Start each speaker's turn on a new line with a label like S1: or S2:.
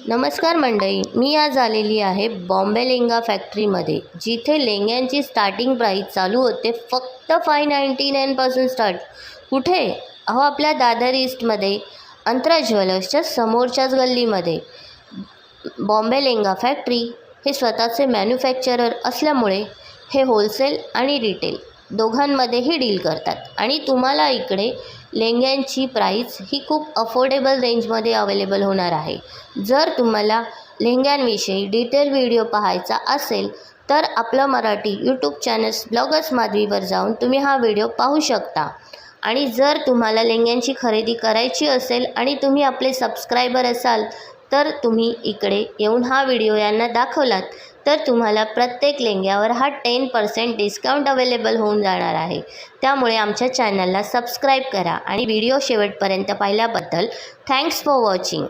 S1: नमस्कार मंडळी, मी आज आलेली आहे बॉम्बे लेंगा फॅक्टरीमध्ये, जिथे लेंग्यांची स्टार्टिंग प्राईस चालू होते फक्त 599 स्टार्ट. कुठे? अहो, आपल्या दादर ईस्टमध्ये अंतरा ज्वेलर्सच्या समोरच्याच गल्लीमध्ये. बॉम्बे लेंगा फॅक्टरी हे स्वतःचे मॅन्युफॅक्चरर असल्यामुळे हे होलसेल आणि रिटेल दोघांमध्येही डील करतात आणि तुम्हाला इकडे लेंग्यांची प्राईस ही खूप अफोर्डेबल रेंजमध्ये अवेलेबल होणार आहे. जर तुम्हाला लेंग्यांविषयी डिटेल व्हिडिओ पाहायचा असेल तर आपलं मराठी यूट्यूब चॅनल्स ब्लॉगर्स माधवीवर जाऊन तुम्ही हा व्हिडिओ पाहू शकता. आणि जर तुम्हाला लेंग्यांची खरेदी करायची असेल आणि तुम्ही आपले सबस्क्रायबर असाल तर तुम्ही इकडे येऊन हा व्हिडिओ यांना दाखवलात तर तुम्हाला प्रत्येक लेंग्यावर हा 10% डिस्काउंट अवेलेबल होऊन जाणार आहे. त्यामुळे आमच्या चॅनलला सबस्क्राईब करा आणि व्हिडिओ शेवटपर्यंत पाहिल्याबद्दल थँक्स फॉर वॉचिंग.